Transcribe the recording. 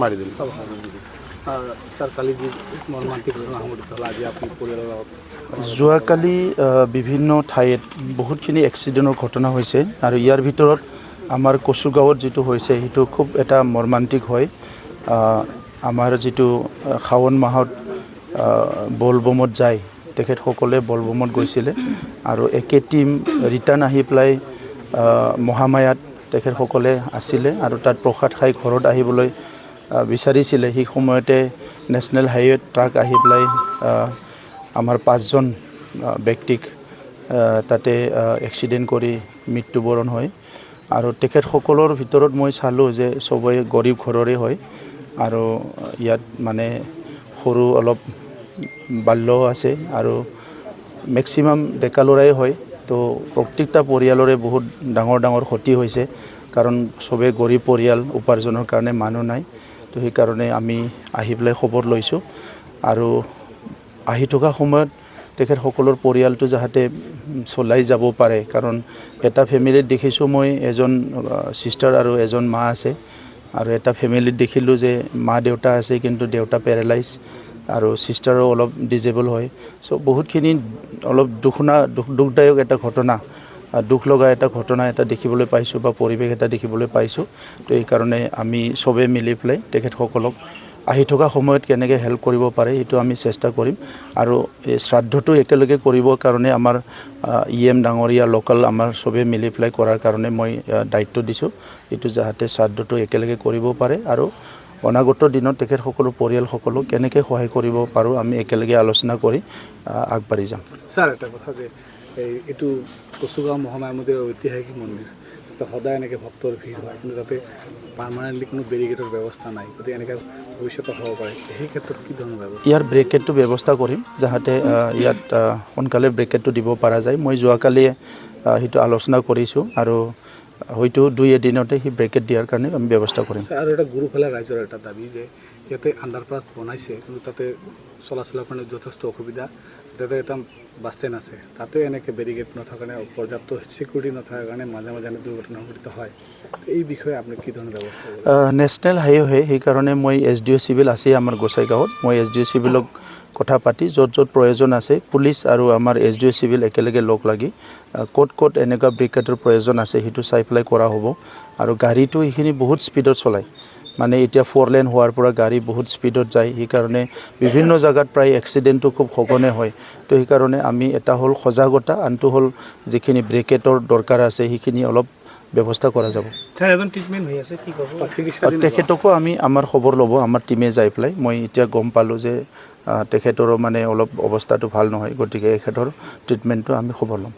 মাৰি দিলে। যোৱাকালি বিভিন্ন ঠাইত বহুতখিনি এক্সিডেণ্টৰ ঘটনা হৈছে আৰু ইয়াৰ ভিতৰত আমাৰ কচুগাঁৱত যিটো হৈছে সেইটো খুব এটা মৰ্মান্তিক হয়। আমাৰ যিটো শাওণ মাহত বলবমত যায় তেখেতসকলে বলবমত গৈছিলে আৰু একে টিম ৰিটাৰ্ণ আহি পেলাই মহামায়াত তেখেতসকলে আছিলে আৰু তাত প্ৰসাদ খাই ঘৰত আহিবলৈ বিচাৰিছিলে। সেই সময়তে নেশ্যনেল হাইৱেত ট্ৰাক আহি পেলাই আমাৰ 5জন ব্যক্তিক তাতে এক্সিডেণ্ট কৰি মৃত্যুবৰণ হয় আৰু তেখেতসকলৰ ভিতৰত মই চালোঁ যে চবেই গৰীব ঘৰৰে হয় আৰু ইয়াত মানে সৰু অলপ বাল্যও আছে আৰু মেক্সিমাম ডেকা ল'ৰাই হয়। তো প্ৰত্যেকটা পৰিয়ালৰে বহুত ডাঙৰ ডাঙৰ ক্ষতি হৈছে কাৰণ চবেই গৰীব পৰিয়াল, উপাৰ্জনৰ কাৰণে মানুহ নাই। তো সেইকাৰণে আমি আহি পেলাই খবৰ লৈছোঁ আৰু আহি থকা সময়ত তেখেতসকলৰ পৰিয়ালটো যাতে চলাই যাব পাৰে, কাৰণ এটা ফেমিলিত দেখিছোঁ মই এজন ছিষ্টাৰ আৰু এজন মা আছে আৰু এটা ফেমিলিত দেখিলোঁ যে মা দেউতা আছে কিন্তু দেউতা পেৰালাইজ আৰু ছিষ্টাৰো অলপ ডিজেবল হয়। চ' বহুতখিনি অলপ দুখদায়ক এটা ঘটনা, দুখ লগা এটা ঘটনা এটা দেখিবলৈ পাইছোঁ বা পৰিৱেশ এটা দেখিবলৈ পাইছোঁ। তো এইকাৰণে আমি চবেই মিলি পেলাই তেখেতসকলক আহি থকা সময়ত কেনেকৈ হেল্প কৰিব পাৰে সেইটো আমি চেষ্টা কৰিম আৰু এই শ্ৰাদ্ধটো একেলগে কৰিবৰ কাৰণে আমাৰ EM ডাঙৰীয়া লোকেল আমাৰ চবেই মিলি পেলাই কৰাৰ কাৰণে মই দায়িত্ব দিছোঁ, এইটো যাতে শ্ৰাদ্ধটো একেলগে কৰিব পাৰে আৰু অনাগত দিনত তেখেতসকলৰ পৰিয়ালসকলক কেনেকৈ সহায় কৰিব পাৰোঁ আমি একেলগে আলোচনা কৰি আগবাঢ়ি যাম। ছাৰ, এটা কথা যে এইটো কচুগাঁও মহামায়া মন্দিৰ ঐতিহাসিক মন্দিৰ, তাতে সদায় এনেকৈ ভক্তৰ ভিৰ হয় কিন্তু তাতে পাৰ্মানেণ্টলি কোনো বেৰিকেডৰ ব্যৱস্থা নাই, গতিকে এনেকৈ ভৱিষ্যতে হ'ব পাৰে, সেই ক্ষেত্ৰত কি ধৰণৰ ব্যৱস্থা? ইয়াৰ ব্ৰেকেটটো ব্যৱস্থা কৰিম যাতে ইয়াত সোনকালে ব্ৰেকেটটো দিব পৰা যায়। মই যোৱাকালি সেইটো আলোচনা কৰিছোঁ আৰু হয়তো 2 এদিনতে সেই ব্ৰেকেট দিয়াৰ কাৰণে আমি ব্যৱস্থা কৰিম। আৰু এটা গুৰুফালে ৰাইজৰ এটা দাবী যে ইয়াতে আণ্ডাৰপাছ বনাইছে কিন্তু তাতে চলাচলৰ কাৰণে যথেষ্ট অসুবিধা, তাতে এটা বাছ ষ্টেণ্ড আছে, তাতে এনেকৈ বেৰিকেড নথকাৰ কাৰণে পৰ্যাপ্ত ছিকিউৰিটি নথকাৰ কাৰণে মাজে মাজে এনে দুৰ্ঘটনা সংঘটিত হয়। এই বিষয়ে আপুনি কি ধৰণৰ ব্যৱস্থা? নেশ্যনেল হাইৱে সেইকাৰণে মই SDO চিভিল আছে আমাৰ গোসাইগাঁৱত, মই SDO চিভিলক কথা পাতি য'ত য'ত প্ৰয়োজন আছে পুলিচ আৰু আমাৰ SDO চিভিল একেলগে লগ লাগি ক'ত এনেকুৱা ব্ৰেকেটৰ প্ৰয়োজন আছে সেইটো চাই পেলাই কৰা হ'ব। আৰু গাড়ীটো এইখিনি বহুত স্পীডত চলায়, মানে এতিয়া 4 লেন হোৱাৰ পৰা গাড়ী বহুত স্পীডত যায়, সেইকাৰণে বিভিন্ন জেগাত প্ৰায় এক্সিডেণ্টটো খুব সঘনে হয়। তো সেইকাৰণে আমি এটা হ'ল সজাগতা, আনটো হ'ল যিখিনি ব্ৰেকেটৰ দৰকাৰ আছে সেইখিনি অলপ ব্যৱস্থা কৰা যাব। এজন ট্ৰিটমেণ্ট হৈ আছে, কি ক'ব? তেখেতকো আমি আমাৰ খবৰ ল'ব, আমাৰ টিমে যাই পেলাই মই এতিয়া গম পালোঁ যে তেখেতৰো মানে অলপ অৱস্থাটো ভাল নহয়, গতিকে এখেতৰ ট্ৰিটমেণ্টটো আমি খবৰ ল'ম।